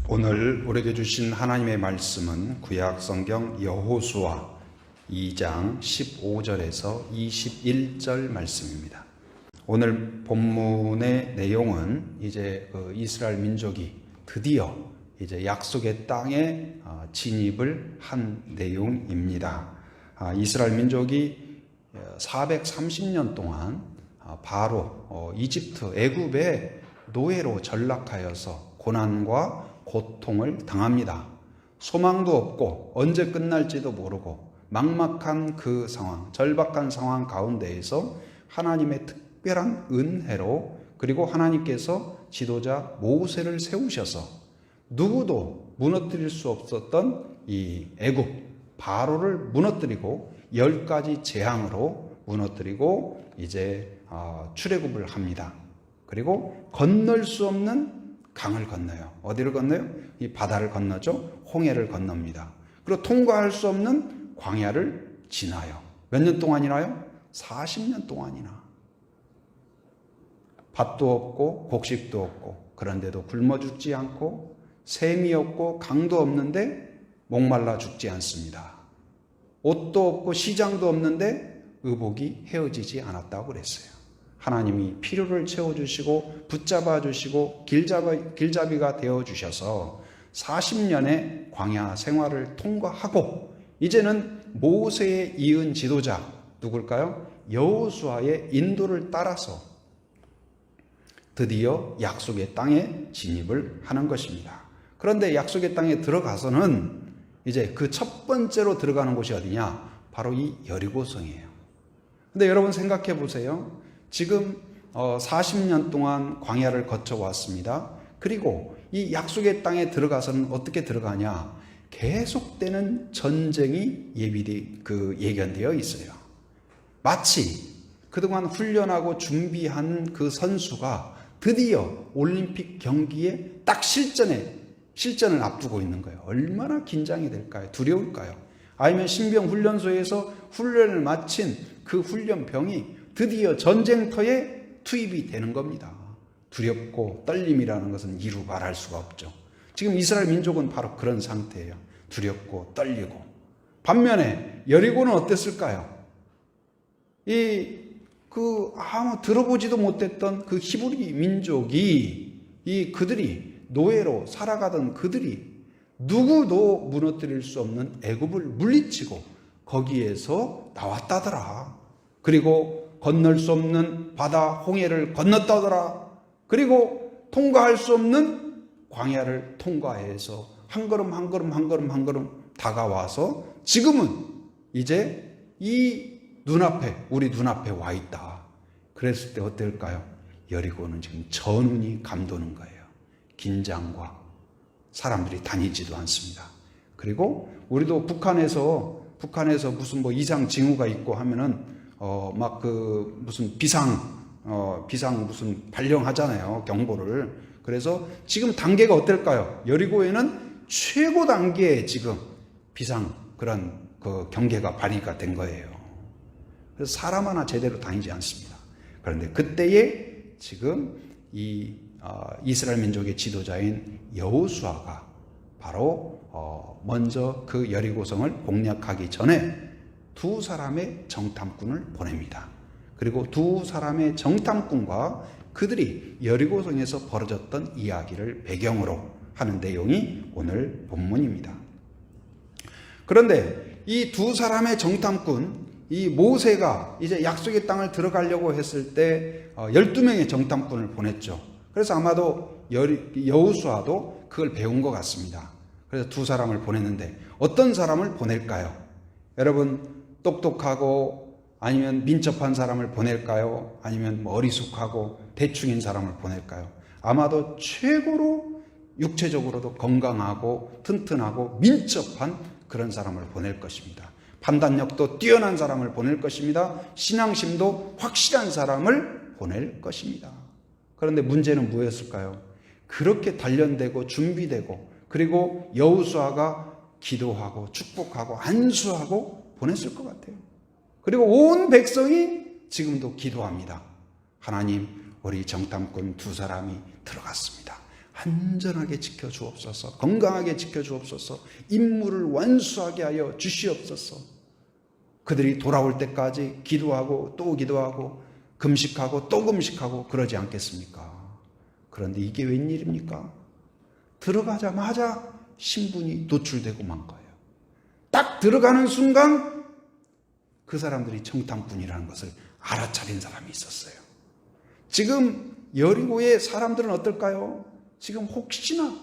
오늘 우리에게 주신 하나님의 말씀은 구약 성경 여호수아 2장 15절에서 21절 말씀입니다. 오늘 본문의 내용은 이제 이스라엘 민족이 드디어 이제 약속의 땅에 진입을 한 내용입니다. 이스라엘 민족이 430년 동안 바로 이집트 애굽의 노예로 전락하여서 고난과 고통을 당합니다. 소망도 없고 언제 끝날지도 모르고 막막한 그 상황, 절박한 상황 가운데에서 하나님의 특별한 은혜로, 그리고 하나님께서 지도자 모세를 세우셔서 누구도 무너뜨릴 수 없었던 이 애굽 바로를 무너뜨리고 10가지 재앙으로 무너뜨리고 이제 출애굽을 합니다. 그리고 건널 수 없는 강을 건너요. 어디를 건너요? 이 바다를 건너죠. 홍해를 건넙니다. 그리고 통과할 수 없는 광야를 지나요. 몇 년 동안이나요? 40년 동안이나. 밭도 없고 곡식도 없고, 그런데도 굶어 죽지 않고, 샘이 없고 강도 없는데 목말라 죽지 않습니다. 옷도 없고 시장도 없는데 의복이 헤어지지 않았다고 그랬어요. 하나님이 필요를 채워주시고 붙잡아 주시고 길잡이가 되어주셔서 40년의 광야 생활을 통과하고, 이제는 모세의 이은 지도자 누굴까요? 여호수아의 인도를 따라서 드디어 약속의 땅에 진입을 하는 것입니다. 그런데 약속의 땅에 들어가서는 이제 그 첫 번째로 들어가는 곳이 어디냐? 바로 이 여리고성이에요. 근데 여러분 생각해 보세요. 지금 40년 동안 광야를 거쳐왔습니다. 그리고 이 약속의 땅에 들어가서는 어떻게 들어가냐? 계속되는 전쟁이 예견되어 있어요. 마치 그동안 훈련하고 준비한 그 선수가 드디어 올림픽 경기에 딱 실전을 앞두고 있는 거예요. 얼마나 긴장이 될까요? 두려울까요? 아니면 신병 훈련소에서 훈련을 마친 그 훈련병이 드디어 전쟁터에 투입이 되는 겁니다. 두렵고 떨림이라는 것은 이루 말할 수가 없죠. 지금 이스라엘 민족은 바로 그런 상태예요. 두렵고 떨리고. 반면에 여리고는 어땠을까요? 아무 들어보지도 못했던 그 히브리 민족이 그들이 노예로 살아가던 그들이 누구도 무너뜨릴 수 없는 애굽을 물리치고 거기에서 나왔다더라. 그리고 건널 수 없는 바다 홍해를 건넜다더라. 그리고 통과할 수 없는 광야를 통과해서 한 걸음 한 걸음 한 걸음 한 걸음 다가와서 지금은 이제 우리 눈앞에 와 있다. 그랬을 때 어떨까요? 여리고는 지금 전운이 감도는 거예요. 긴장과 사람들이 다니지도 않습니다. 그리고 우리도 북한에서 무슨 이상 징후가 있고 하면은 무슨 비상 무슨 발령하잖아요. 경보를. 그래서 지금 단계가 어떨까요? 여리고에는 최고 단계의 지금 비상 그런 경계가 발휘가 된 거예요. 그래서 사람 하나 제대로 다니지 않습니다. 그런데 그때에 지금 이스라엘 민족의 지도자인 여호수아가 바로 먼저 그 여리고성을 공략하기 전에 두 사람의 정탐꾼을 보냅니다. 그리고 두 사람의 정탐꾼과 그들이 여리고성에서 벌어졌던 이야기를 배경으로 하는 내용이 오늘 본문입니다. 그런데 이 두 사람의 정탐꾼, 이 모세가 이제 약속의 땅을 들어가려고 했을 때 12명의 정탐꾼을 보냈죠. 그래서 아마도 여호수아도 그걸 배운 것 같습니다. 그래서 두 사람을 보냈는데 어떤 사람을 보낼까요? 여러분, 똑똑하고 아니면 민첩한 사람을 보낼까요? 아니면 어리숙하고 대충인 사람을 보낼까요? 아마도 최고로 육체적으로도 건강하고 튼튼하고 민첩한 그런 사람을 보낼 것입니다. 판단력도 뛰어난 사람을 보낼 것입니다. 신앙심도 확실한 사람을 보낼 것입니다. 그런데 문제는 무엇일까요? 그렇게 단련되고 준비되고, 그리고 여호수아가 기도하고 축복하고 안수하고 보냈을 것 같아요. 그리고 온 백성이 지금도 기도합니다. 하나님, 우리 정탐꾼 두 사람이 들어갔습니다. 안전하게 지켜주옵소서. 건강하게 지켜주옵소서. 임무를 완수하게 하여 주시옵소서. 그들이 돌아올 때까지 기도하고 또 기도하고 금식하고 또 금식하고 그러지 않겠습니까? 그런데 이게 웬일입니까? 들어가자마자 신분이 노출되고 만 거예요. 딱 들어가는 순간 그 사람들이 정탐꾼이라는 것을 알아차린 사람이 있었어요. 지금 여리고의 사람들은 어떨까요? 지금 혹시나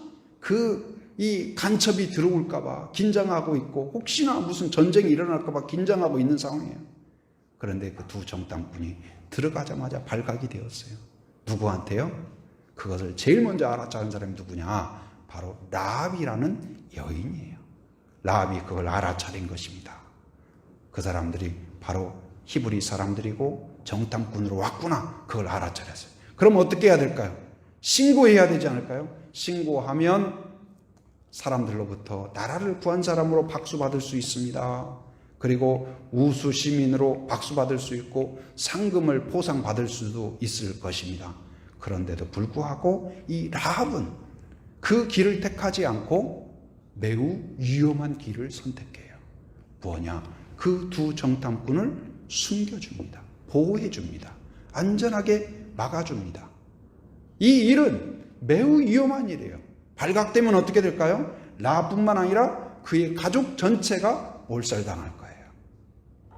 이 간첩이 들어올까봐 긴장하고 있고 혹시나 무슨 전쟁이 일어날까봐 긴장하고 있는 상황이에요. 그런데 그 두 정탐꾼이 들어가자마자 발각이 되었어요. 누구한테요? 그것을 제일 먼저 알아차린 사람이 누구냐? 바로 라합이라는 여인이에요. 라합이 그걸 알아차린 것입니다. 그 사람들이 바로 히브리 사람들이고 정탐꾼으로 왔구나. 그걸 알아차렸어요. 그럼 어떻게 해야 될까요? 신고해야 되지 않을까요? 신고하면 사람들로부터 나라를 구한 사람으로 박수받을 수 있습니다. 그리고 우수 시민으로 박수받을 수 있고 상금을 포상받을 수도 있을 것입니다. 그런데도 불구하고 이 라합은 그 길을 택하지 않고 매우 위험한 길을 선택해요. 뭐냐? 그 두 정탐꾼을 숨겨줍니다. 보호해줍니다. 안전하게 막아줍니다. 이 일은 매우 위험한 일이에요. 발각되면 어떻게 될까요? 라합뿐만 아니라 그의 가족 전체가 몰살당할 거예요.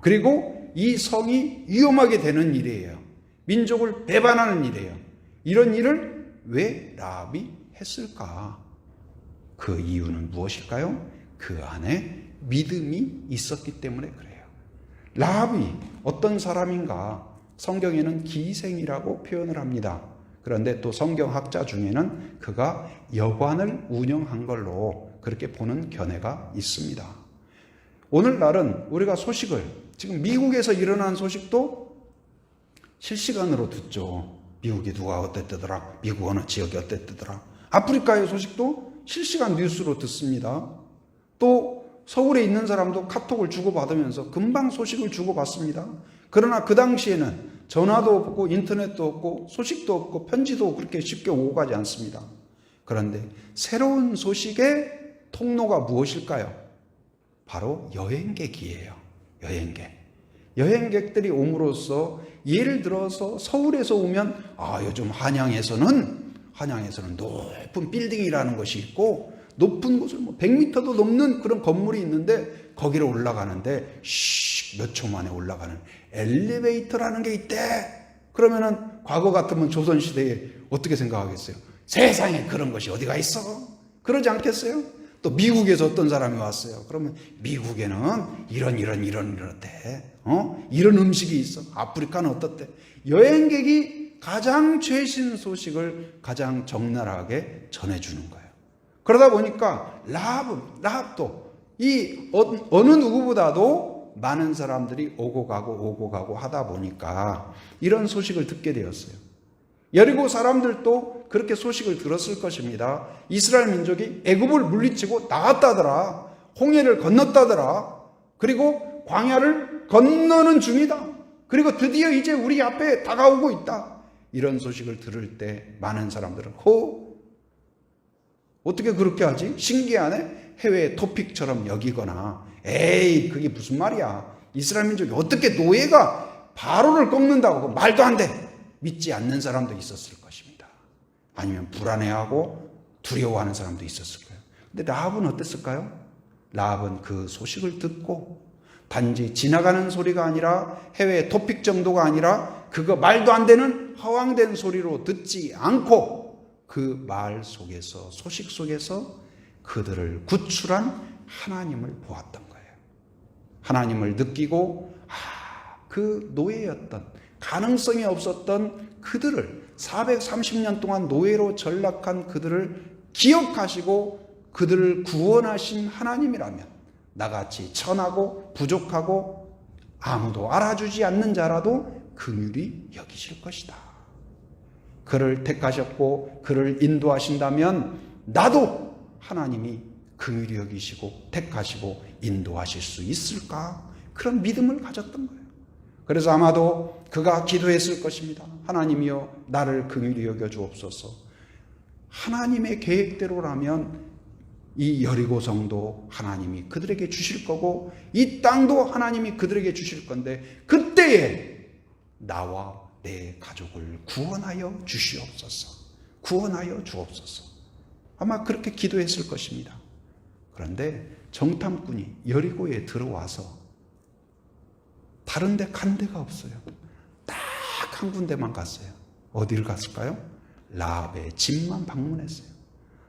그리고 이 성이 위험하게 되는 일이에요. 민족을 배반하는 일이에요. 이런 일을 왜 라합이 했을까? 그 이유는 무엇일까요? 그 안에 믿음이 있었기 때문에 그래요. 라합이 어떤 사람인가? 성경에는 기생이라고 표현을 합니다. 그런데 또 성경학자 중에는 그가 여관을 운영한 걸로 그렇게 보는 견해가 있습니다. 오늘날은 우리가 소식을 지금 미국에서 일어난 소식도 실시간으로 듣죠. 미국이 누가 어땠더라, 미국 어느 지역이 어땠더라. 아프리카의 소식도 실시간 뉴스로 듣습니다. 또 서울에 있는 사람도 카톡을 주고받으면서 금방 소식을 주고받습니다. 그러나 그 당시에는 전화도 없고 인터넷도 없고 소식도 없고 편지도 그렇게 쉽게 오고 가지 않습니다. 그런데 새로운 소식의 통로가 무엇일까요? 바로 여행객이에요. 여행객들이 옴으로써 예를 들어서 서울에서 오면 요즘 한양에서는 높은 빌딩이라는 것이 있고 높은 곳을 100m도 넘는 그런 건물이 있는데 거기를 올라가는데 몇 초 만에 올라가는 엘리베이터라는 게 있대. 그러면은 과거 같으면 조선시대에 어떻게 생각하겠어요? 세상에 그런 것이 어디가 있어? 그러지 않겠어요? 또 미국에서 어떤 사람이 왔어요. 그러면 미국에는 이렇대. 이런 음식이 있어. 아프리카는 어떻대. 여행객이 가장 최신 소식을 가장 적나라하게 전해주는 거예요. 그러다 보니까 라합도 이 어느 누구보다도 많은 사람들이 오고 가고 하다 보니까 이런 소식을 듣게 되었어요. 여리고 사람들도 그렇게 소식을 들었을 것입니다. 이스라엘 민족이 애굽을 물리치고 나갔다더라. 홍해를 건넜다더라. 그리고 광야를 건너는 중이다. 그리고 드디어 이제 우리 앞에 다가오고 있다. 이런 소식을 들을 때 많은 사람들은 어떻게 그렇게 하지? 신기하네? 해외 토픽처럼 여기거나 에이 그게 무슨 말이야. 이스라엘 민족이 어떻게 노예가 바로를 꺾는다고 말도 안 돼. 믿지 않는 사람도 있었을 것입니다. 아니면 불안해하고 두려워하는 사람도 있었을 거예요. 근데 라합은 어땠을까요? 라합은 그 소식을 듣고 단지 지나가는 소리가 아니라 해외 토픽 정도가 아니라 그거 말도 안 되는 허황된 소리로 듣지 않고 그 말 속에서 소식 속에서 그들을 구출한 하나님을 보았던 거예요. 하나님을 느끼고 그 노예였던 가능성이 없었던 그들을 430년 동안 노예로 전락한 그들을 기억하시고 그들을 구원하신 하나님이라면 나같이 천하고 부족하고 아무도 알아주지 않는 자라도 긍휼히 여기실 것이다. 그를 택하셨고 그를 인도하신다면 나도 하나님이 긍휼히 여기시고 택하시고 인도하실 수 있을까? 그런 믿음을 가졌던 거예요. 그래서 아마도 그가 기도했을 것입니다. 하나님이여 나를 긍휼히 여겨 주옵소서. 하나님의 계획대로라면 이 여리고성도 하나님이 그들에게 주실 거고 이 땅도 하나님이 그들에게 주실 건데 그때에 나와 내 가족을 구원하여 주시옵소서. 구원하여 주옵소서. 아마 그렇게 기도했을 것입니다. 그런데 정탐꾼이 여리고에 들어와서 다른 데 간 데가 없어요. 딱 한 군데만 갔어요. 어디를 갔을까요? 라합의 집만 방문했어요.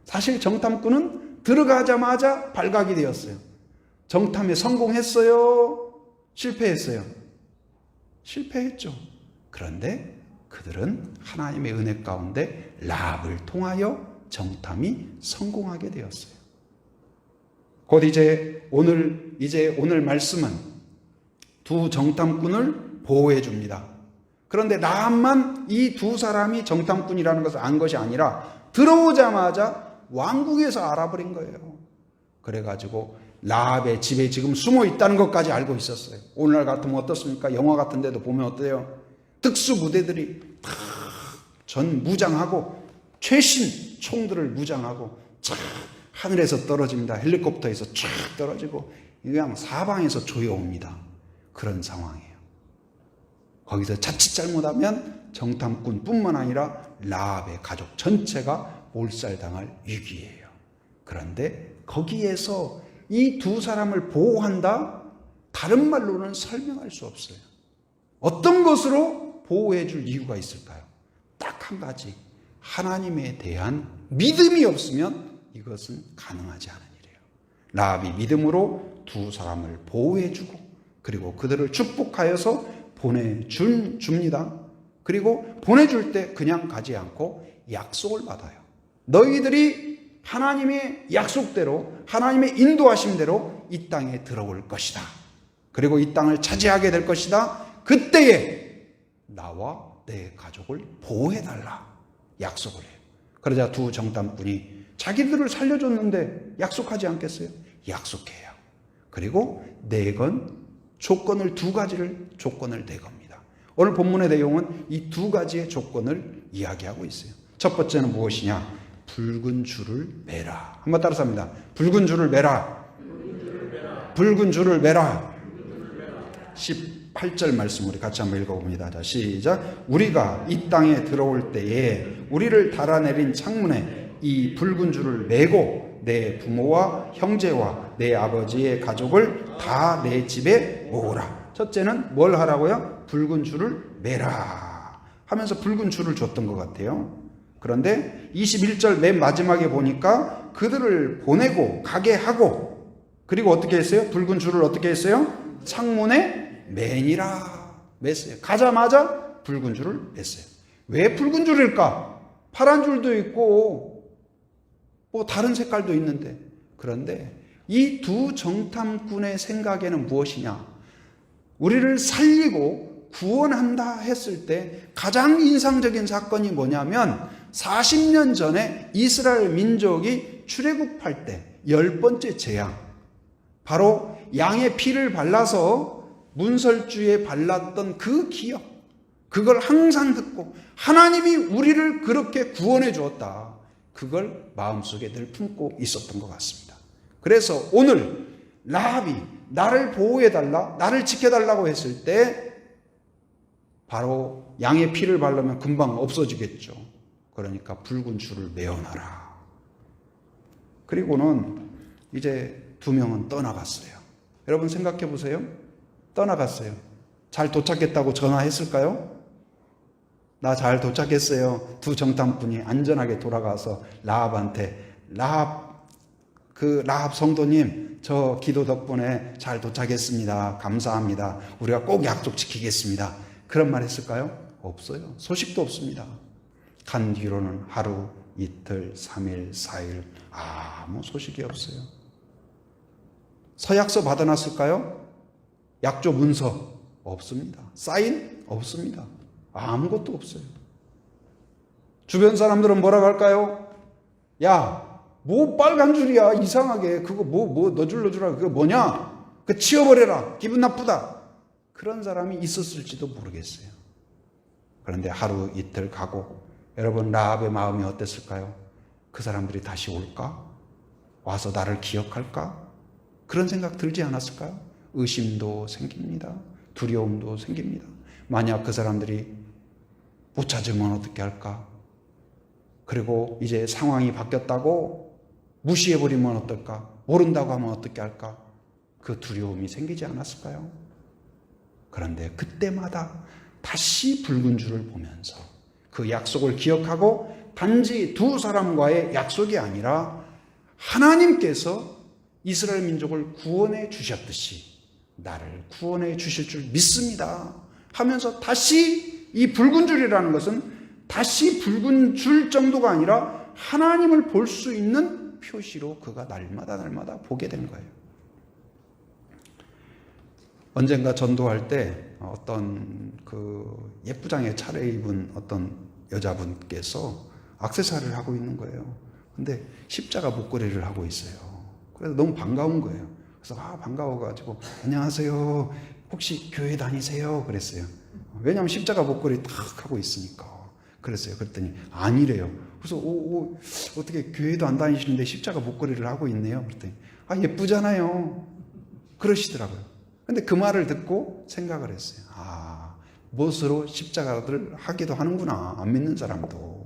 사실 정탐꾼은 들어가자마자 발각이 되었어요. 정탐에 성공했어요? 실패했어요? 실패했죠. 그런데 그들은 하나님의 은혜 가운데 라합을 통하여 정탐이 성공하게 되었어요. 곧 이제 오늘 말씀은 두 정탐꾼을 보호해 줍니다. 그런데 라합만 이 두 사람이 정탐꾼이라는 것을 안 것이 아니라 들어오자마자 왕궁에서 알아버린 거예요. 그래가지고 라합의 집에 지금 숨어 있다는 것까지 알고 있었어요. 오늘날 같으면 어떻습니까? 영화 같은 데도 보면 어때요? 특수부대들이 다 전 무장하고 최신 총들을 무장하고 쫙 하늘에서 떨어집니다. 헬리콥터에서 쫙 떨어지고 그냥 사방에서 조여옵니다. 그런 상황이에요. 거기서 자칫 잘못하면 정탐꾼뿐만 아니라 라합의 가족 전체가 몰살당할 위기예요. 그런데 거기에서 이 두 사람을 보호한다? 다른 말로는 설명할 수 없어요. 어떤 것으로 보호해 줄 이유가 있을까요? 딱 한 가지. 하나님에 대한 믿음이 없으면 이것은 가능하지 않은 일이에요. 라합이 믿음으로 두 사람을 보호해 주고 그리고 그들을 축복하여서 보내줍니다. 그리고 보내줄 때 그냥 가지 않고 약속을 받아요. 너희들이 하나님의 약속대로 하나님의 인도하심대로 이 땅에 들어올 것이다. 그리고 이 땅을 차지하게 될 것이다. 그때에 나와 내 가족을 보호해달라 약속을 해요. 그러자 두 정탐꾼이 자기들을 살려줬는데 약속하지 않겠어요? 약속해요. 그리고 조건을 두 가지를 조건을 내겁니다. 오늘 본문의 내용은 이 두 가지의 조건을 이야기하고 있어요. 첫 번째는 무엇이냐? 붉은 줄을 매라. 한번 따라서 합니다. 붉은 줄을 매라. 붉은 줄을 매라. 18절 말씀 우리 같이 한번 읽어봅니다. 자, 시작. 우리가 이 땅에 들어올 때에 우리를 달아내린 창문에 이 붉은 줄을 매고 내 부모와 형제와 내 아버지의 가족을 다 내 집에 모으라. 첫째는 뭘 하라고요? 붉은 줄을 매라 하면서 붉은 줄을 줬던 것 같아요. 그런데 21절 맨 마지막에 보니까 그들을 보내고 가게 하고 그리고 어떻게 했어요? 붉은 줄을 어떻게 했어요? 창문에 매니라 맸어요. 가자마자 붉은 줄을 맸어요. 왜 붉은 줄일까? 파란 줄도 있고 뭐 다른 색깔도 있는데 그런데 이 두 정탐꾼의 생각에는 무엇이냐? 우리를 살리고 구원한다 했을 때 가장 인상적인 사건이 뭐냐면 40년 전에 이스라엘 민족이 출애굽할 때 10번째 재앙, 바로 양의 피를 발라서 문설주에 발랐던 그 기억, 그걸 항상 듣고 하나님이 우리를 그렇게 구원해 주었다, 그걸 마음속에 늘 품고 있었던 것 같습니다. 그래서 오늘 라합이 나를 보호해달라, 나를 지켜달라고 했을 때 바로 양의 피를 바르면 금방 없어지겠죠. 그러니까 붉은 줄을 메어놔라. 그리고는 이제 두 명은 떠나갔어요. 여러분 생각해 보세요. 떠나갔어요. 잘 도착했다고 전화했을까요? 나 잘 도착했어요. 두 정탐꾼이 안전하게 돌아가서 라합한테 라합 성도님, 저 기도 덕분에 잘 도착했습니다. 감사합니다. 우리가 꼭 약속 지키겠습니다. 그런 말 했을까요? 없어요. 소식도 없습니다. 간 뒤로는 하루, 이틀, 3일, 4일 아무 소식이 없어요. 서약서 받아놨을까요? 약조 문서 없습니다. 사인 없습니다. 아무것도 없어요. 주변 사람들은 뭐라고 할까요? 야, 뭐 빨간 줄이야, 이상하게. 그거 너줄너줄아, 그거 뭐냐? 그거 치워버려라, 기분 나쁘다. 그런 사람이 있었을지도 모르겠어요. 그런데 하루 이틀 가고 여러분 라합의 마음이 어땠을까요? 그 사람들이 다시 올까? 와서 나를 기억할까? 그런 생각 들지 않았을까요? 의심도 생깁니다. 두려움도 생깁니다. 만약 그 사람들이 못 찾으면 어떻게 할까? 그리고 이제 상황이 바뀌었다고 무시해버리면 어떨까? 모른다고 하면 어떻게 할까? 그 두려움이 생기지 않았을까요? 그런데 그때마다 다시 붉은 줄을 보면서 그 약속을 기억하고 단지 두 사람과의 약속이 아니라 하나님께서 이스라엘 민족을 구원해 주셨듯이 나를 구원해 주실 줄 믿습니다 하면서 다시 이 붉은 줄이라는 것은 다시 붉은 줄 정도가 아니라 하나님을 볼 수 있는 표시로 그가 날마다 보게 된 거예요. 언젠가 전도할 때 어떤 그 예쁘장에 차려입은 어떤 여자분께서 액세서리를 하고 있는 거예요. 근데 십자가 목걸이를 하고 있어요. 그래서 너무 반가운 거예요. 그래서 반가워가지고 안녕하세요. 혹시 교회 다니세요? 그랬어요. 왜냐하면 십자가 목걸이 딱 하고 있으니까. 그랬어요. 그랬더니 아니래요. 그래서 어떻게 교회도 안 다니시는데 십자가 목걸이를 하고 있네요. 그랬더니 예쁘잖아요. 그러시더라고요. 근데 그 말을 듣고 생각을 했어요. 멋으로 십자가를 하기도 하는구나. 안 믿는 사람도.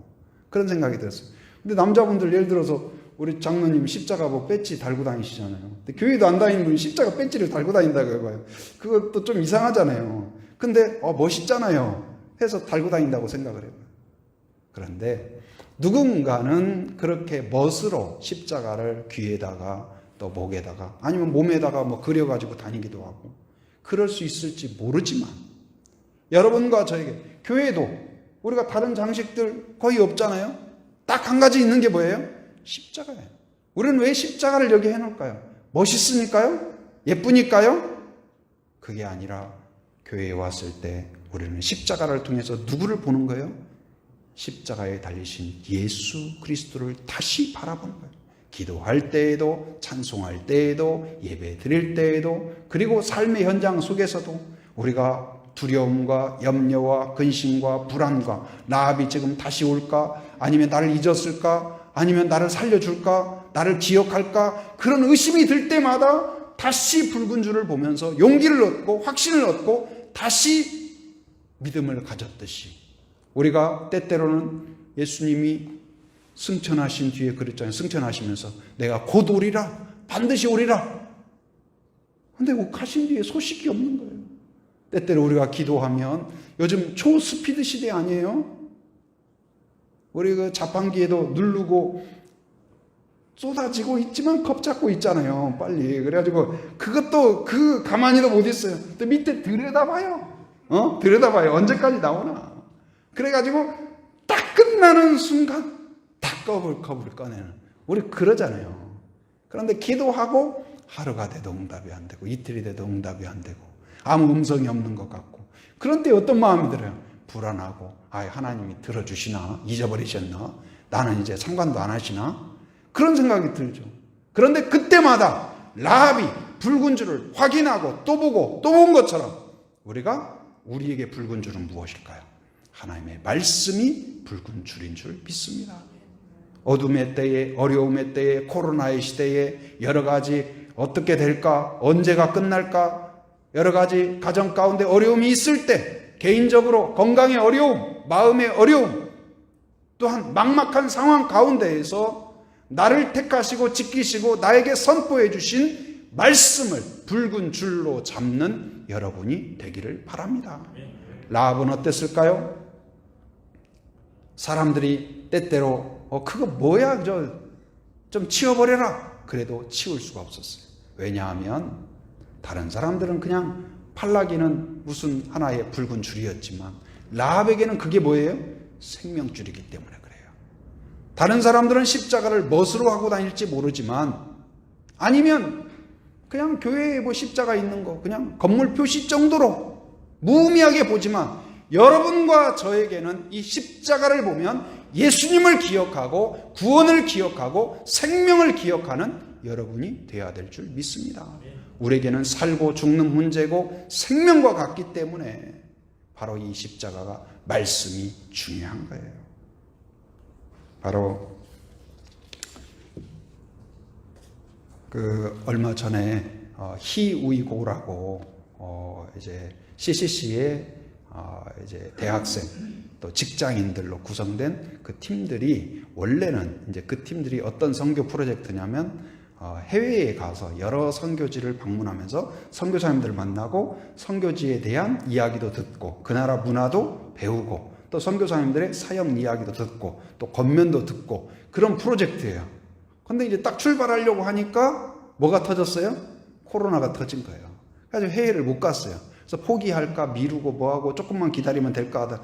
그런 생각이 들었어요. 근데 남자분들 예를 들어서 우리 장로님 십자가 배지 달고 다니시잖아요. 근데 교회도 안 다니는 분이 십자가 배지를 달고 다닌다고 해봐요. 그것도 좀 이상하잖아요. 근데 멋있잖아요. 해서 달고 다닌다고 생각을 해봐요. 그런데 누군가는 그렇게 멋으로 십자가를 귀에다가 또 목에다가 아니면 몸에다가 그려가지고 다니기도 하고 그럴 수 있을지 모르지만 여러분과 저에게 교회도 우리가 다른 장식들 거의 없잖아요. 딱 한 가지 있는 게 뭐예요? 십자가예요. 우리는 왜 십자가를 여기 해놓을까요? 멋있으니까요? 예쁘니까요? 그게 아니라 교회에 왔을 때 우리는 십자가를 통해서 누구를 보는 거예요? 십자가에 달리신 예수 그리스도를 다시 바라보는 거예요. 기도할 때에도 찬송할 때에도 예배 드릴 때에도 그리고 삶의 현장 속에서도 우리가 두려움과 염려와 근심과 불안과 라합이 지금 다시 올까? 아니면 나를 잊었을까? 아니면 나를 살려줄까? 나를 기억할까? 그런 의심이 들 때마다 다시 붉은 줄을 보면서 용기를 얻고 확신을 얻고 다시 믿음을 가졌듯이 우리가 때때로는 예수님이 승천하신 뒤에 그랬잖아요. 승천하시면서 내가 곧 오리라. 반드시 오리라. 근데 가신 뒤에 소식이 없는 거예요. 때때로 우리가 기도하면 요즘 초스피드 시대 아니에요? 우리 그 자판기에도 누르고 쏟아지고 있지만 겁 잡고 있잖아요. 빨리. 그래가지고 그것도 가만히도 못 있어요. 또 밑에 들여다봐요. 들여다봐요. 언제까지 나오나. 그래가지고 딱 끝나는 순간 딱 컵을 꺼내는. 우리 그러잖아요. 그런데 기도하고 하루가 돼도 응답이 안 되고 이틀이 돼도 응답이 안 되고 아무 음성이 없는 것 같고 그런 때 어떤 마음이 들어요? 불안하고 하나님이 들어주시나? 잊어버리셨나? 나는 이제 상관도 안 하시나? 그런 생각이 들죠. 그런데 그때마다 라합이 붉은 줄을 확인하고 또 보고 또 본 것처럼 우리에게 붉은 줄은 무엇일까요? 하나님의 말씀이 붉은 줄인 줄 믿습니다. 어둠의 때에 어려움의 때에 코로나의 시대에 여러 가지 어떻게 될까? 언제가 끝날까? 여러 가지 가정 가운데 어려움이 있을 때 개인적으로 건강의 어려움, 마음의 어려움 또한 막막한 상황 가운데에서 나를 택하시고 지키시고 나에게 선포해 주신 말씀을 붉은 줄로 잡는 여러분이 되기를 바랍니다. 라합은 어땠을까요? 사람들이 때때로 그거 뭐야 좀 치워버려라. 그래도 치울 수가 없었어요. 왜냐하면 다른 사람들은 그냥 팔라기는 무슨 하나의 붉은 줄이었지만 라합에게는 그게 뭐예요? 생명줄이기 때문에 그래요. 다른 사람들은 십자가를 멋으로 하고 다닐지 모르지만 아니면 그냥 교회에 십자가 있는 거 그냥 건물 표시 정도로 무의미하게 보지만 여러분과 저에게는 이 십자가를 보면 예수님을 기억하고 구원을 기억하고 생명을 기억하는 여러분이 되어야 될 줄 믿습니다. 우리에게는 살고 죽는 문제고 생명과 같기 때문에 바로 이 십자가가 말씀이 중요한 거예요. 바로 얼마 전에 히우이고라고 이제 CCC의 이제 대학생 또 직장인들로 구성된 그 팀들이 원래는 이제 그 팀들이 어떤 선교 프로젝트냐면 해외에 가서 여러 선교지를 방문하면서 선교사님들을 만나고 선교지에 대한 이야기도 듣고 그 나라 문화도 배우고 또 선교사님들의 사역 이야기도 듣고 또 겉면도 듣고 그런 프로젝트예요. 근데 이제 딱 출발하려고 하니까 뭐가 터졌어요? 코로나가 터진 거예요. 그래서 해외를 못 갔어요. 그래서 포기할까 미루고 뭐하고 조금만 기다리면 될까 하다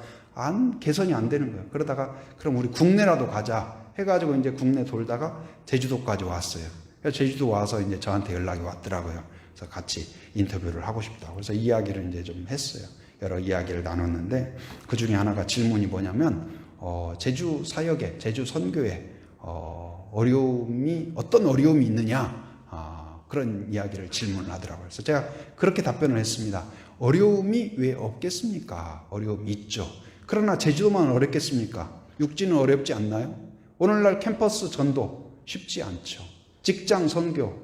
개선이 안 되는 거예요. 그러다가 그럼 우리 국내라도 가자 해가지고 이제 국내 돌다가 제주도까지 왔어요. 그래서 제주도 와서 이제 저한테 연락이 왔더라고요. 그래서 같이 인터뷰를 하고 싶다고. 그래서 이야기를 이제 좀 했어요. 여러 이야기를 나눴는데 그 중에 하나가 질문이 뭐냐면 제주 사역에 제주 선교에 어떤 어려움이 있느냐 그런 이야기를 질문을 하더라고요. 그래서 제가 그렇게 답변을 했습니다. 어려움이 왜 없겠습니까? 어려움이 있죠. 그러나 제주도만 어렵겠습니까? 육지는 어렵지 않나요? 오늘날 캠퍼스 전도 쉽지 않죠. 직장 선교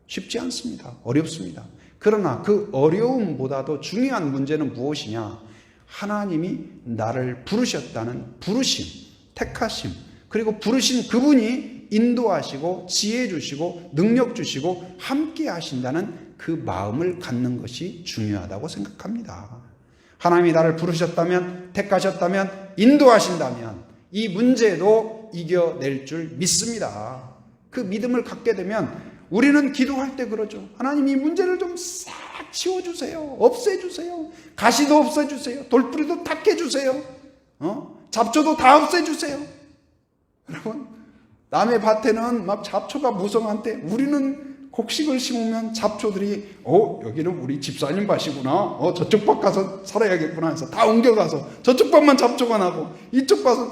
쉽지 않습니다. 어렵습니다. 그러나 그 어려움보다도 중요한 문제는 무엇이냐? 하나님이 나를 부르셨다는 부르심, 택하심, 그리고 부르신 그분이 인도하시고 지혜 주시고 능력 주시고 함께 하신다는 그 마음을 갖는 것이 중요하다고 생각합니다. 하나님이 나를 부르셨다면, 택하셨다면, 인도하신다면 이 문제도 이겨낼 줄 믿습니다. 그 믿음을 갖게 되면 우리는 기도할 때 그러죠. 하나님 이 문제를 좀 싹 치워주세요. 없애주세요. 가시도 없애주세요. 돌뿌리도 탁 해주세요. 잡초도 다 없애주세요. 여러분, 남의 밭에는 막 잡초가 무성한데 우리는 곡식을 심으면 잡초들이 여기는 우리 집사님 밭이구나. 저쪽 밭 가서 살아야겠구나 해서 다 옮겨가서 저쪽 밭만 잡초가 나고 이쪽 밭은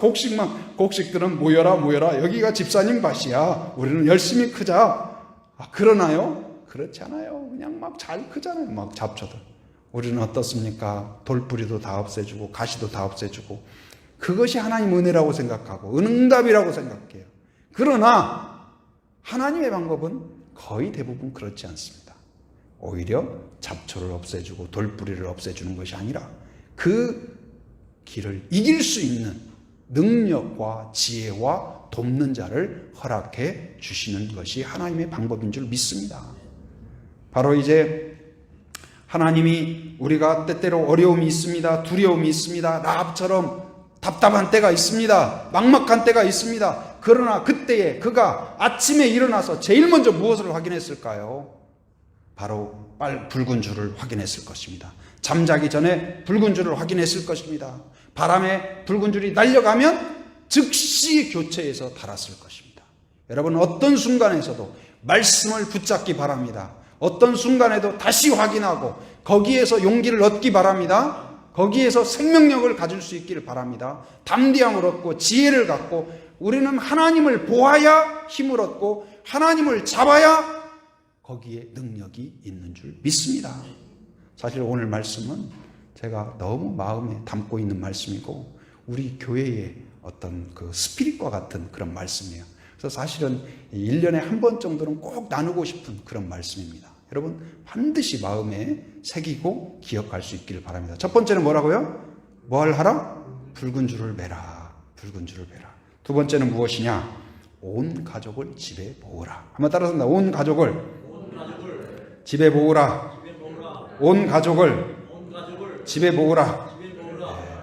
곡식들은 모여라 여기가 집사님 밭이야. 우리는 열심히 크자. 그러나요? 그렇지 않아요. 그냥 막 잘 크잖아요. 막 잡초들. 우리는 어떻습니까? 돌뿌리도 다 없애주고 가시도 다 없애주고 그것이 하나님 은혜라고 생각하고 응답이라고 생각해요. 그러나 하나님의 방법은 거의 대부분 그렇지 않습니다. 오히려 잡초를 없애주고 돌뿌리를 없애주는 것이 아니라 그 길을 이길 수 있는 능력과 지혜와 돕는 자를 허락해 주시는 것이 하나님의 방법인 줄 믿습니다. 바로 이제 하나님이 우리가 때때로 어려움이 있습니다. 두려움이 있습니다. 라합처럼 답답한 때가 있습니다. 막막한 때가 있습니다. 그러나 그때에 그가 아침에 일어나서 제일 먼저 무엇을 확인했을까요? 바로 붉은 줄을 확인했을 것입니다. 잠자기 전에 붉은 줄을 확인했을 것입니다. 바람에 붉은 줄이 날려가면 즉시 교체해서 달았을 것입니다. 여러분 어떤 순간에서도 말씀을 붙잡기 바랍니다. 어떤 순간에도 다시 확인하고 거기에서 용기를 얻기 바랍니다. 거기에서 생명력을 가질 수 있기를 바랍니다. 담대함을 얻고 지혜를 갖고 우리는 하나님을 보아야 힘을 얻고 하나님을 잡아야 거기에 능력이 있는 줄 믿습니다. 사실 오늘 말씀은 제가 너무 마음에 담고 있는 말씀이고 우리 교회의 어떤 그 스피릿과 같은 그런 말씀이에요. 그래서 사실은 1년에 한 번 정도는 꼭 나누고 싶은 그런 말씀입니다. 여러분 반드시 마음에 새기고 기억할 수 있기를 바랍니다. 첫 번째는 뭐라고요? 뭘 하라? 붉은 줄을 매라. 붉은 줄을 매라. 두 번째는 무엇이냐? 온 가족을 집에 모으라. 한번 따라서 온 가족을 집에 모으라. 온 가족을 집에 모으라.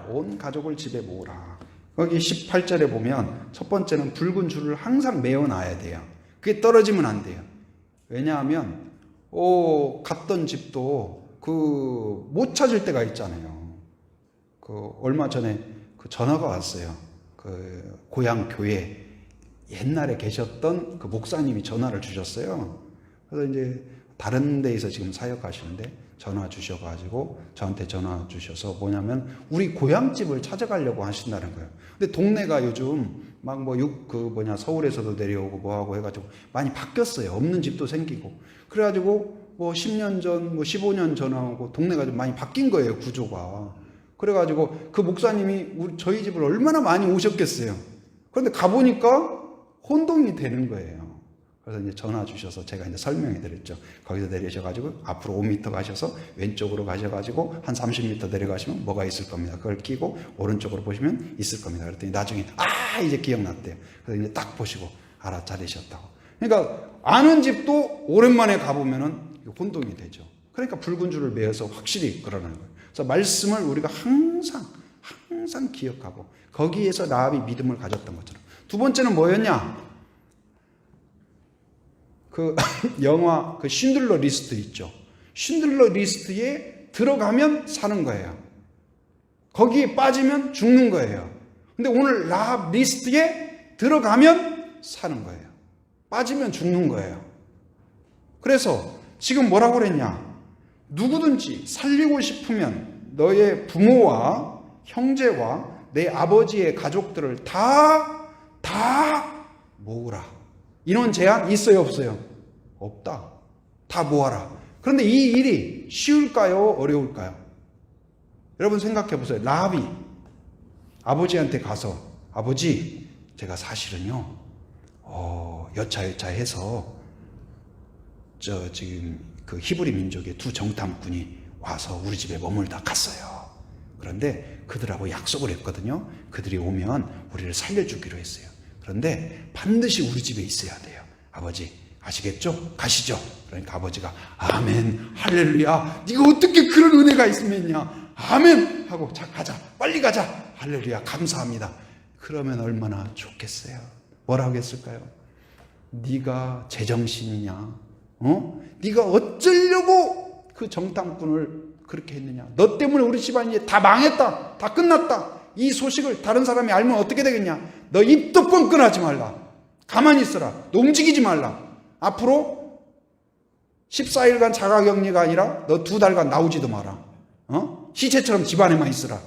온 가족을 집에 모으라. 거기 18절에 보면 첫 번째는 붉은 줄을 항상 메어놔야 돼요. 그게 떨어지면 안 돼요. 왜냐하면 갔던 집도 못 찾을 때가 있잖아요. 얼마 전에 전화가 왔어요. 고향 교회 옛날에 계셨던 그 목사님이 전화를 주셨어요. 그래서 이제 다른 데에서 지금 사역하시는데 전화 주셔가지고 저한테 전화 주셔서 뭐냐면 우리 고향집을 찾아가려고 하신다는 거예요. 근데 동네가 요즘 막 서울에서도 내려오고 뭐하고 해가지고 많이 바뀌었어요. 없는 집도 생기고. 그래가지고 10년 전, 15년 전하고 동네가 좀 많이 바뀐 거예요, 구조가. 그래가지고 그 목사님이 저희 집을 얼마나 많이 오셨겠어요. 그런데 가보니까 혼동이 되는 거예요. 그래서 이제 전화 주셔서 제가 이제 설명해 드렸죠. 거기서 내리셔가지고 앞으로 5m 가셔서 왼쪽으로 가셔가지고 한 30m 내려가시면 뭐가 있을 겁니다. 그걸 끼고 오른쪽으로 보시면 있을 겁니다. 그랬더니 나중에 이제 기억났대요. 그래서 이제 딱 보시고 알아차리셨다고. 그러니까 아는 집도 오랜만에 가보면은 혼동이 되죠. 그러니까 붉은 줄을 매어서 확실히 그러는 거예요. 그래서 말씀을 우리가 항상 기억하고 거기에서 라합이 믿음을 가졌던 것처럼. 두 번째는 뭐였냐? 그 영화 그 쉰들러 리스트 있죠. 쉰들러 리스트에 들어가면 사는 거예요. 거기에 빠지면 죽는 거예요. 근데 오늘 라합 리스트에 들어가면 사는 거예요. 빠지면 죽는 거예요. 그래서 지금 뭐라고 그랬냐? 누구든지 살리고 싶으면 너의 부모와 형제와 내 아버지의 가족들을 다 모으라. 인원 제한 있어요, 없어요? 없다. 다 모아라. 그런데 이 일이 쉬울까요? 어려울까요? 여러분 생각해 보세요. 라합이 아버지한테 가서 아버지, 제가 사실은요, 여차해서 지금 그 히브리 민족의 두 정탐꾼이 와서 우리 집에 머물다 갔어요. 그런데 그들하고 약속을 했거든요. 그들이 오면 우리를 살려주기로 했어요. 그런데 반드시 우리 집에 있어야 돼요. 아버지 아시겠죠? 가시죠. 그러니까 아버지가 아멘 할렐루야, 네가 어떻게 그런 은혜가 있으면 있냐, 아멘 하고 자 가자, 빨리 가자, 할렐루야 감사합니다. 그러면 얼마나 좋겠어요. 뭐라고 했을까요? 네가 제정신이냐? 네가 어쩌려고 그 정탐꾼을 그렇게 했느냐? 너 때문에 우리 집안이 다 망했다, 다 끝났다. 이 소식을 다른 사람이 알면 어떻게 되겠냐? 너 입도 뻥끗하지 말라. 가만히 있어라. 너 움직이지 말라. 앞으로 14일간 자가격리가 아니라 너 2달간 나오지도 마라. 시체처럼 집안에만 있으라.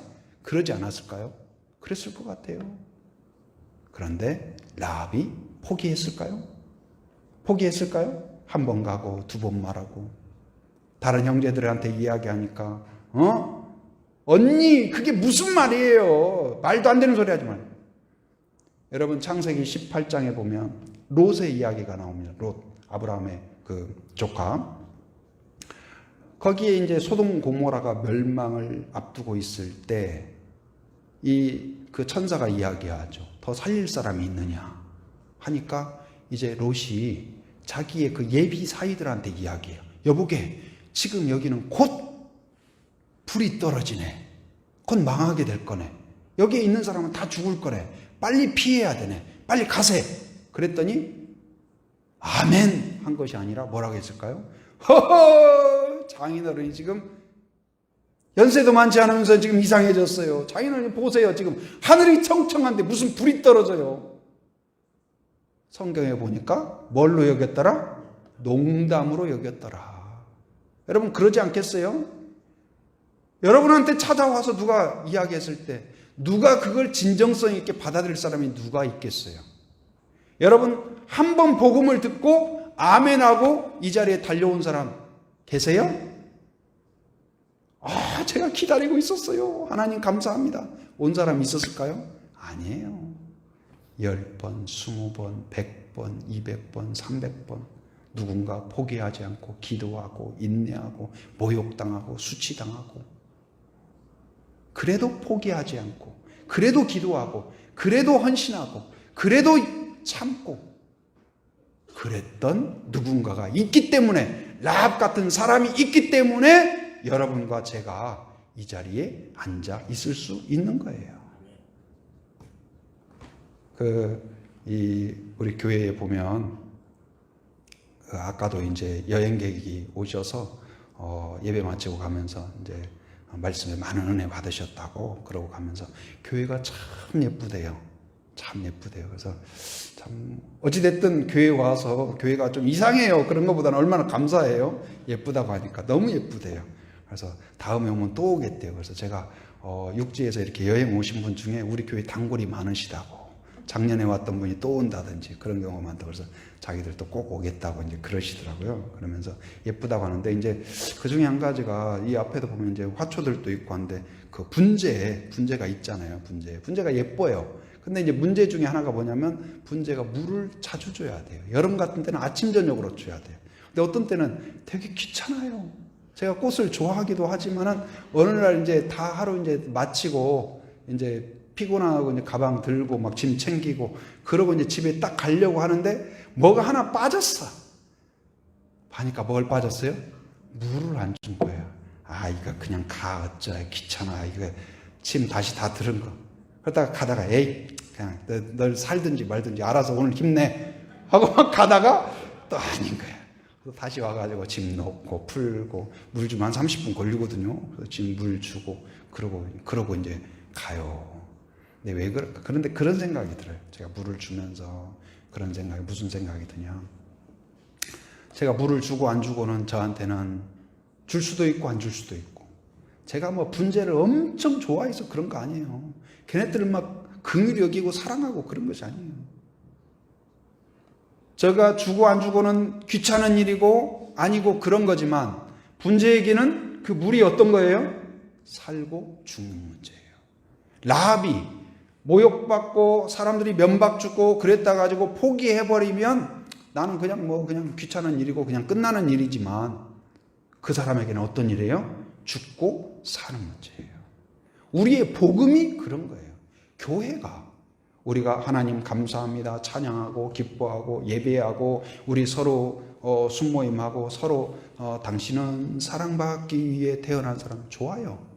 그러지 않았을까요? 그랬을 것 같아요. 그런데 라합이 포기했을까요? 포기했을까요? 한 번 가고 두 번 말하고 다른 형제들한테 이야기하니까 언니 그게 무슨 말이에요. 말도 안 되는 소리 하지 말고. 여러분 창세기 18장에 보면 롯의 이야기가 나옵니다. 롯, 아브라함의 그 조카. 거기에 이제 소돔 고모라가 멸망을 앞두고 있을 때 그 천사가 이야기하죠. 더 살릴 사람이 있느냐 하니까 이제 롯이 자기의 그 예비 사이들한테 이야기해요. 여보게, 지금 여기는 곧 불이 떨어지네. 곧 망하게 될 거네. 여기에 있는 사람은 다 죽을 거네. 빨리 피해야 되네. 빨리 가세. 그랬더니 아멘 한 것이 아니라 뭐라고 했을까요? 허허, 장인어른이 지금 연세도 많지 않으면서 지금 이상해졌어요. 장인어른이 보세요. 지금 하늘이 청청한데 무슨 불이 떨어져요. 성경에 보니까 뭘로 여겼더라? 농담으로 여겼더라. 여러분 그러지 않겠어요? 여러분한테 찾아와서 누가 이야기했을 때 누가 그걸 진정성 있게 받아들일 사람이 누가 있겠어요? 여러분 한 번 복음을 듣고 아멘하고 이 자리에 달려온 사람 계세요? 제가 기다리고 있었어요. 하나님 감사합니다. 온 사람 있었을까요? 아니에요. 10번, 20번, 100번, 200번, 300번 누군가 포기하지 않고 기도하고 인내하고 모욕당하고 수치당하고 그래도 포기하지 않고 그래도 기도하고 그래도 헌신하고 그래도 참고 그랬던 누군가가 있기 때문에, 라합 같은 사람이 있기 때문에 여러분과 제가 이 자리에 앉아 있을 수 있는 거예요. 우리 교회에 보면 아까도 이제 여행객이 오셔서 예배 마치고 가면서 이제 말씀에 많은 은혜 받으셨다고 그러고 가면서 교회가 참 예쁘대요. 참 예쁘대요. 그래서 참 어찌됐든 교회에 와서 교회가 좀 이상해요. 그런 것보다는 얼마나 감사해요. 예쁘다고 하니까 너무 예쁘대요. 그래서 다음에 오면 또 오겠대요. 그래서 제가 육지에서 이렇게 여행 오신 분 중에 우리 교회 단골이 많으시다고, 작년에 왔던 분이 또 온다든지 그런 경우가 많다고, 그래서 자기들도 꼭 오겠다고 이제 그러시더라고요. 그러면서 예쁘다고 하는데, 이제 그 중에 한 가지가 이 앞에도 보면 이제 화초들도 있고 한데 그 분재가 있잖아요. 분재가 예뻐요. 근데 이제 문제 중에 하나가 뭐냐면 분재가 물을 자주 줘야 돼요. 여름 같은 때는 아침 저녁으로 줘야 돼요. 근데 어떤 때는 되게 귀찮아요. 제가 꽃을 좋아하기도 하지만은 어느 날 이제 다 하루 이제 마치고 이제 피곤하고 이제 가방 들고 막 짐 챙기고 그러고 이제 집에 딱 가려고 하는데 뭐가 하나 빠졌어. 보니까 뭘 빠졌어요? 물을 안 준 거예요. 아, 이거 그냥 가 어쩌 귀찮아. 이거 짐 다시 다 들은 거. 그러다가 가다가 에이 그냥 널 살든지 말든지 알아서 오늘 힘내 하고 막 가다가 또 아닌 거야. 그래서 다시 와가지고 짐 넣고 풀고 물 주면 한 30분 걸리거든요. 그래서 짐 물 주고 그러고 이제 가요. 근데 왜 그럴까? 그런데 그런 생각이 들어요. 제가 물을 주면서 그런 생각이 무슨 생각이 드냐? 제가 물을 주고 안 주고는 저한테는 줄 수도 있고 안 줄 수도 있고, 제가 뭐 분재를 엄청 좋아해서 그런 거 아니에요. 걔네들을 막 긍휼히 여기고 사랑하고 그런 것이 아니에요. 제가 주고 안 주고는 귀찮은 일이고 아니고 그런 거지만 분재에게는 그 물이 어떤 거예요? 살고 죽는 문제예요. 라합이 모욕받고 사람들이 면박 주고 그랬다 가지고 포기해버리면 나는 그냥 귀찮은 일이고 그냥 끝나는 일이지만 그 사람에게는 어떤 일이에요? 죽고 사는 문제예요. 우리의 복음이 그런 거예요. 교회가 우리가 하나님 감사합니다 찬양하고 기뻐하고 예배하고 우리 서로 숙모임하고 서로 당신은 사랑받기 위해 태어난 사람 좋아요.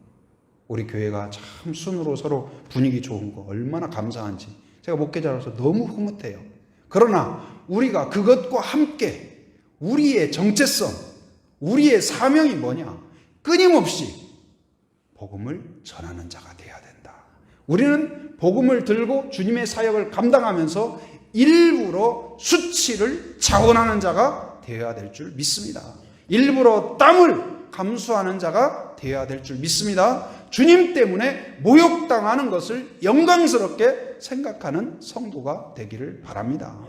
우리 교회가 참 순으로 서로 분위기 좋은 거 얼마나 감사한지 제가 목회자로서 너무 흐뭇해요. 그러나 우리가 그것과 함께 우리의 정체성, 우리의 사명이 뭐냐? 끊임없이 복음을 전하는 자가 되어야 된다. 우리는 복음을 들고 주님의 사역을 감당하면서 일부러 수치를 자원하는 자가 되어야 될 줄 믿습니다. 일부러 땀을 감수하는 자가 되어야 될 줄 믿습니다. 주님 때문에 모욕당하는 것을 영광스럽게 생각하는 성도가 되기를 바랍니다.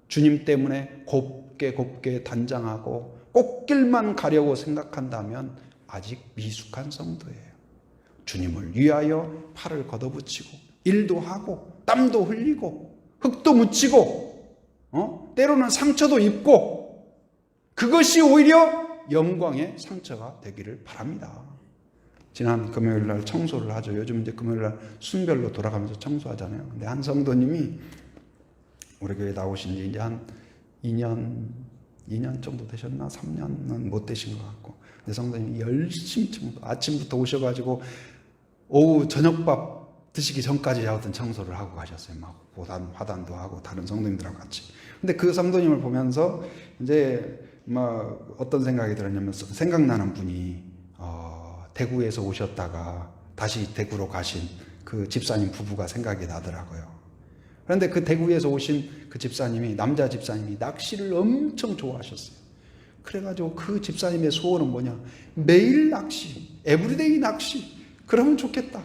주님 때문에 곱게 단장하고 꽃길만 가려고 생각한다면 아직 미숙한 성도예요. 주님을 위하여 팔을 걷어붙이고 일도 하고 땀도 흘리고 흙도 묻히고 때로는 상처도 입고 그것이 오히려 영광의 상처가 되기를 바랍니다. 지난 금요일 날 청소를 하죠. 요즘 이제 금요일 날 순별로 돌아가면서 청소하잖아요. 근데 한 성도님이 우리 교회 나오신 지 이제 한 2년 정도 되셨나? 3년은 못 되신 것 같고. 근데 성도님이 열심히 아침부터 오셔가지고 오후 저녁밥 드시기 전까지 하던 청소를 하고 가셨어요. 막 화단도 하고 다른 성도님들하고 같이. 근데 그 성도님을 보면서 이제 막 어떤 생각이 들었냐면 생각나는 분이 대구에서 오셨다가 다시 대구로 가신 그 집사님 부부가 생각이 나더라고요. 그런데 그 대구에서 오신 그 집사님이 남자 집사님이 낚시를 엄청 좋아하셨어요. 그래가지고 그 집사님의 소원은 뭐냐? 매일 낚시, 에브리데이 낚시. 그러면 좋겠다.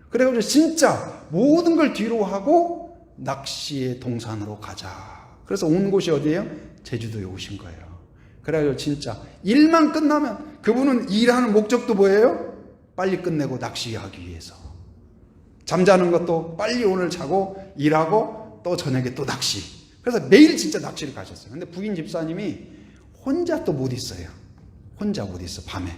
그래가지고 진짜 모든 걸 뒤로 하고 낚시의 동산으로 가자. 그래서 온 곳이 어디예요? 제주도에 오신 거예요. 그래가지고 진짜 일만 끝나면 그분은 일하는 목적도 뭐예요? 빨리 끝내고 낚시하기 위해서. 잠자는 것도 빨리 오늘 자고 일하고 또 저녁에 또 낚시. 그래서 매일 진짜 낚시를 가셨어요. 근데 부인 집사님이 혼자 또 못 있어요. 혼자 못 있어 밤에.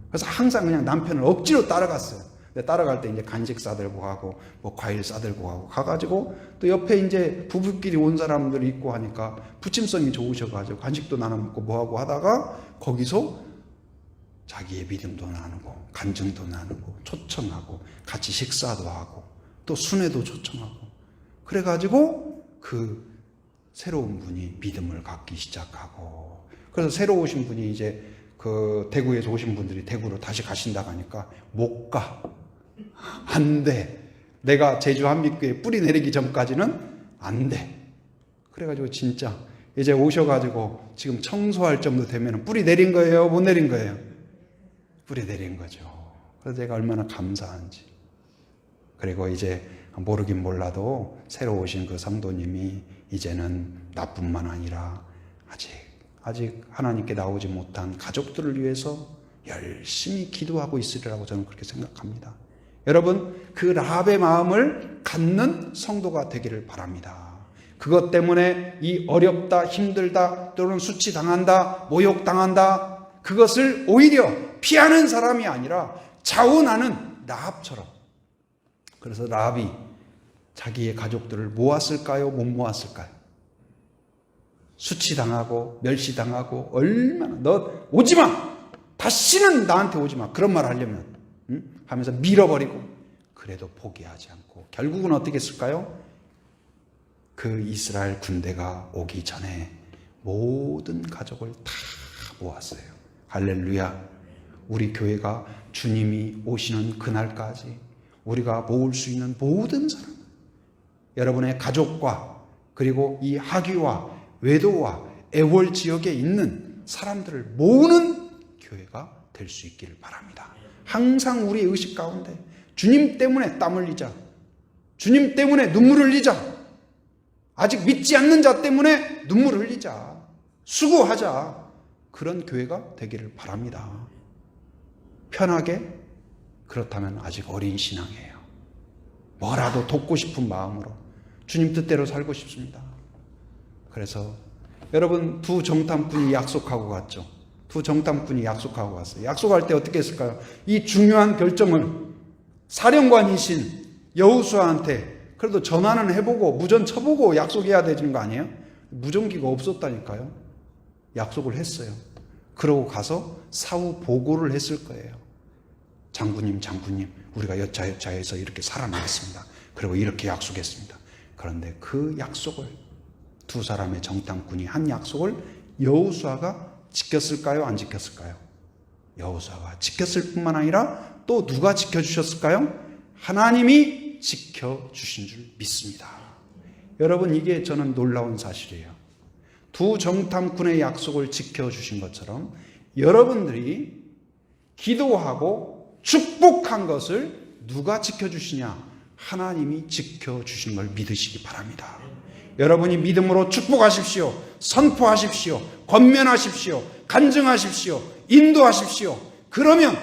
그래서 항상 그냥 남편을 억지로 따라갔어요. 근데 따라갈 때 이제 간식 싸들고 가고 뭐 과일 싸들고 가고 가가지고 또 옆에 이제 부부끼리 온 사람들이 있고 하니까 부침성이 좋으셔가지고 간식도 나눠 먹고 뭐하고 하다가 거기서 자기의 믿음도 나누고 간증도 나누고 초청하고 같이 식사도 하고 또 순회도 초청하고 그래가지고 그 새로운 분이 믿음을 갖기 시작하고 그래서 새로 오신 분이 이제 그 대구에서 오신 분들이 대구로 다시 가신다고 하니까 못 가. 안 돼. 내가 제주 한빛교회 뿌리 내리기 전까지는 안 돼. 그래가지고 진짜 이제 오셔가지고 지금 청소할 정도 되면 뿌리 내린 거예요? 못 내린 거예요? 뿌리 내린 거죠. 그래서 제가 얼마나 감사한지. 그리고 이제 모르긴 몰라도 새로 오신 그 성도님이 이제는 나뿐만 아니라 아직 하나님께 나오지 못한 가족들을 위해서 열심히 기도하고 있으리라고 저는 그렇게 생각합니다. 여러분, 그 라합의 마음을 갖는 성도가 되기를 바랍니다. 그것 때문에 이 어렵다, 힘들다, 또는 수치당한다, 모욕당한다, 그것을 오히려 피하는 사람이 아니라 자원하는 라합처럼. 그래서 라합이 자기의 가족들을 모았을까요? 못 모았을까요? 수치당하고 멸시당하고 얼마나, 너 오지마! 다시는 나한테 오지마! 그런 말 하려면 하면서 밀어버리고, 그래도 포기하지 않고 결국은 어떻게 했을까요? 그 이스라엘 군대가 오기 전에 모든 가족을 다 모았어요. 할렐루야. 우리 교회가 주님이 오시는 그날까지 우리가 모을 수 있는 모든 사람, 여러분의 가족과 그리고 이 하기와 외도와 애월 지역에 있는 사람들을 모으는 교회가 될 수 있기를 바랍니다. 항상 우리의 의식 가운데 주님 때문에 땀 흘리자, 주님 때문에 눈물 흘리자, 아직 믿지 않는 자 때문에 눈물 흘리자, 수고하자, 그런 교회가 되기를 바랍니다. 편하게? 그렇다면 아직 어린 신앙이에요. 뭐라도 돕고 싶은 마음으로 주님 뜻대로 살고 싶습니다. 그래서 여러분, 두 정탐꾼이 약속하고 갔죠. 두 정탐꾼이 약속하고 갔어요. 약속할 때 어떻게 했을까요? 이 중요한 결정을 사령관이신 여호수아한테 그래도 전화는 해보고 무전 쳐보고 약속해야 되는 거 아니에요? 무전기가 없었다니까요. 약속을 했어요. 그러고 가서 사후 보고를 했을 거예요. 장군님, 우리가 여차여차해서 이렇게 살아나겠습니다. 그리고 이렇게 약속했습니다. 그런데 그 약속을, 두 사람의 정탐꾼이 한 약속을 여호수아가 지켰을까요? 안 지켰을까요? 여호수아가 지켰을 뿐만 아니라 또 누가 지켜주셨을까요? 하나님이 지켜주신 줄 믿습니다. 여러분, 이게 저는 놀라운 사실이에요. 두 정탐꾼의 약속을 지켜주신 것처럼 여러분들이 기도하고 축복한 것을 누가 지켜주시냐? 하나님이 지켜주신 걸 믿으시기 바랍니다. 여러분이 믿음으로 축복하십시오. 선포하십시오. 권면하십시오. 간증하십시오. 인도하십시오. 그러면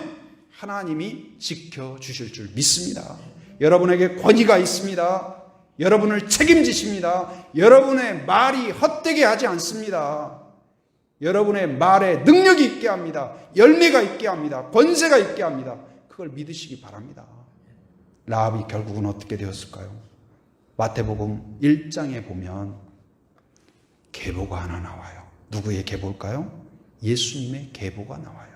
하나님이 지켜주실 줄 믿습니다. 여러분에게 권위가 있습니다. 여러분을 책임지십니다. 여러분의 말이 헛되게 하지 않습니다. 여러분의 말에 능력이 있게 합니다. 열매가 있게 합니다. 권세가 있게 합니다. 그걸 믿으시기 바랍니다. 라합이 결국은 어떻게 되었을까요? 마태복음 1장에 보면 계보가 하나 나와요. 누구의 계보일까요? 예수님의 계보가 나와요.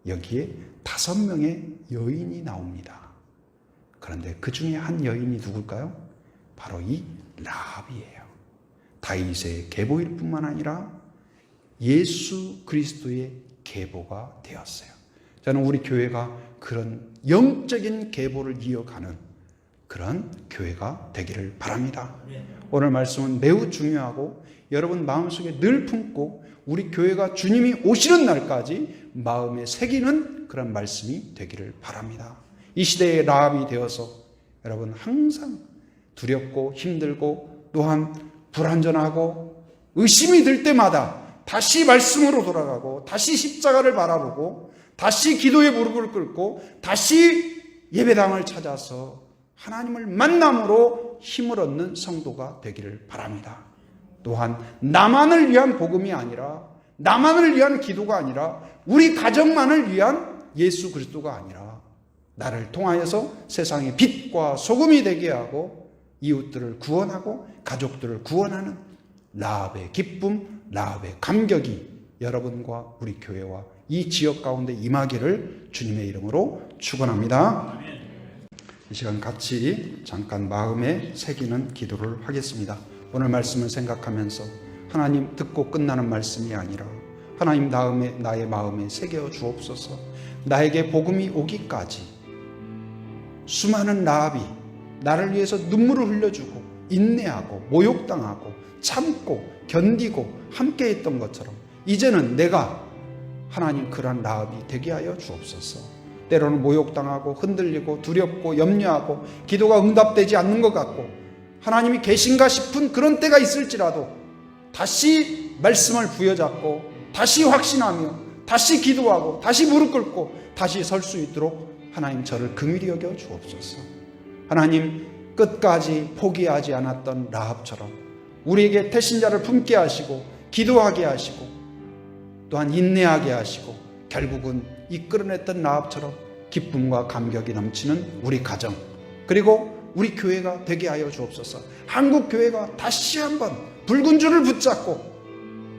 여기에 5명의 여인이 나옵니다. 그런데 그 중에 한 여인이 누굴까요? 바로 이 라합이에요. 다윗의 계보일 뿐만 아니라 예수 그리스도의 계보가 되었어요. 저는 우리 교회가 그런 영적인 계보를 이어가는 그런 교회가 되기를 바랍니다. 오늘 말씀은 매우 중요하고 여러분 마음속에 늘 품고 우리 교회가 주님이 오시는 날까지 마음에 새기는 그런 말씀이 되기를 바랍니다. 이 시대의 라합이 되어서 여러분 항상 두렵고 힘들고 또한 불안전하고 의심이 들 때마다 다시 말씀으로 돌아가고 다시 십자가를 바라보고 다시 기도의 무릎을 꿇고 다시 예배당을 찾아서 하나님을 만남으로 힘을 얻는 성도가 되기를 바랍니다. 또한 나만을 위한 복음이 아니라 나만을 위한 기도가 아니라 우리 가정만을 위한 예수 그리스도가 아니라 나를 통하여서 세상의 빛과 소금이 되게 하고 이웃들을 구원하고 가족들을 구원하는 라합의 기쁨, 라합의 감격이 여러분과 우리 교회와 이 지역 가운데 임하기를 주님의 이름으로 축원합니다. 이 시간 같이 잠깐 마음에 새기는 기도를 하겠습니다. 오늘 말씀을 생각하면서 하나님 듣고 끝나는 말씀이 아니라 하나님 나의 마음에 새겨 주옵소서. 나에게 복음이 오기까지 수많은 라합이 나를 위해서 눈물을 흘려주고 인내하고 모욕당하고 참고 견디고 함께했던 것처럼 이제는 내가 하나님 그런 라합이 되게 하여 주옵소서. 때로는 모욕당하고 흔들리고 두렵고 염려하고 기도가 응답되지 않는 것 같고 하나님이 계신가 싶은 그런 때가 있을지라도 다시 말씀을 부여잡고 다시 확신하며 다시 기도하고 다시 무릎 꿇고 다시 설 수 있도록 하나님 저를 긍휼히 여겨 주옵소서. 하나님 끝까지 포기하지 않았던 라합처럼 우리에게 태신자를 품게 하시고 기도하게 하시고 또한 인내하게 하시고 결국은 이끌어냈던 라합처럼 기쁨과 감격이 넘치는 우리 가정 그리고 우리 교회가 되게 하여 주옵소서. 한국 교회가 다시 한번 붉은 줄을 붙잡고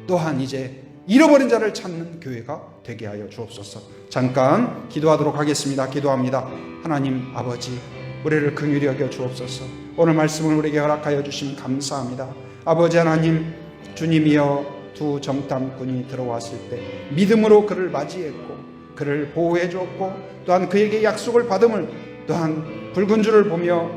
또한 이제 잃어버린 자를 찾는 교회가 되게 하여 주옵소서. 잠깐 기도하도록 하겠습니다. 기도합니다. 하나님 아버지, 우리를 긍휼히 여겨 주옵소서. 오늘 말씀을 우리에게 허락하여 주시면 감사합니다. 아버지 하나님, 주님이여 두 정탐꾼이 들어왔을 때 믿음으로 그를 맞이했고 그를 보호해 주었고 또한 그에게 약속을 받음을 또한 붉은 줄을 보며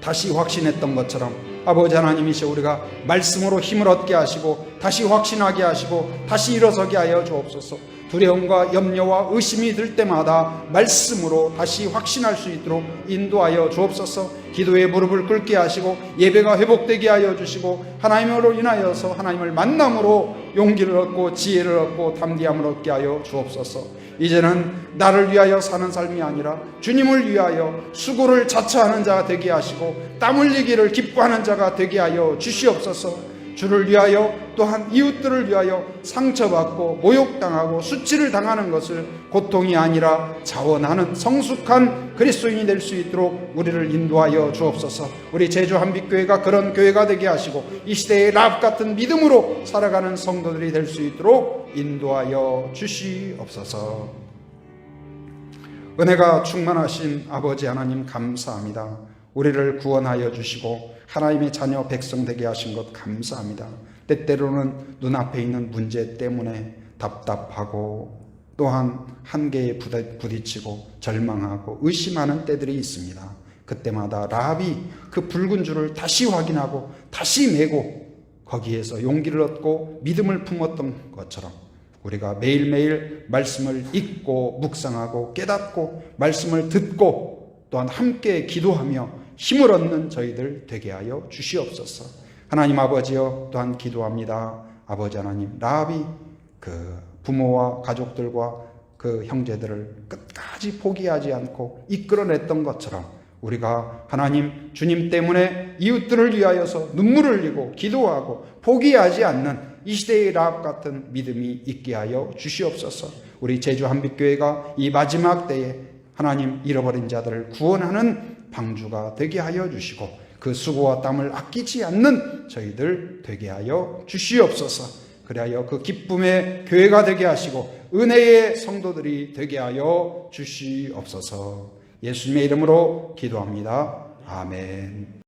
다시 확신했던 것처럼 아버지 하나님이시여 우리가 말씀으로 힘을 얻게 하시고 다시 확신하게 하시고 다시 일어서게 하여 주옵소서. 두려움과 염려와 의심이 들 때마다 말씀으로 다시 확신할 수 있도록 인도하여 주옵소서. 기도에 무릎을 꿇게 하시고 예배가 회복되게 하여 주시고 하나님으로 인하여서 하나님을 만남으로 용기를 얻고 지혜를 얻고 담대함을 얻게 하여 주옵소서. 이제는 나를 위하여 사는 삶이 아니라 주님을 위하여 수고를 자처하는 자가 되게 하시고 땀 흘리기를 기뻐하는 자가 되게 하여 주시옵소서. 주를 위하여 또한 이웃들을 위하여 상처받고 모욕당하고 수치를 당하는 것을 고통이 아니라 자원하는 성숙한 그리스도인이 될 수 있도록 우리를 인도하여 주옵소서. 우리 제주 한빛교회가 그런 교회가 되게 하시고 이 시대의 라합 같은 믿음으로 살아가는 성도들이 될 수 있도록 인도하여 주시옵소서. 은혜가 충만하신 아버지 하나님 감사합니다. 우리를 구원하여 주시고 하나님의 자녀 백성 되게 하신 것 감사합니다. 때때로는 눈앞에 있는 문제 때문에 답답하고 또한 한계에 부딪히고 절망하고 의심하는 때들이 있습니다. 그때마다 라합이 그 붉은 줄을 다시 확인하고 다시 메고 거기에서 용기를 얻고 믿음을 품었던 것처럼 우리가 매일매일 말씀을 읽고 묵상하고 깨닫고 말씀을 듣고 또한 함께 기도하며 힘을 얻는 저희들 되게 하여 주시옵소서. 하나님 아버지여 또한 기도합니다. 아버지 하나님, 라합이 그 부모와 가족들과 그 형제들을 끝까지 포기하지 않고 이끌어냈던 것처럼 우리가 하나님 주님 때문에 이웃들을 위하여서 눈물을 흘리고 기도하고 포기하지 않는 이 시대의 라합 같은 믿음이 있게 하여 주시옵소서. 우리 제주 한빛교회가 이 마지막 때에 하나님 잃어버린 자들을 구원하는 방주가 되게 하여 주시고 그 수고와 땀을 아끼지 않는 저희들 되게 하여 주시옵소서. 그리하여 그 기쁨의 교회가 되게 하시고 은혜의 성도들이 되게 하여 주시옵소서. 예수님의 이름으로 기도합니다. 아멘.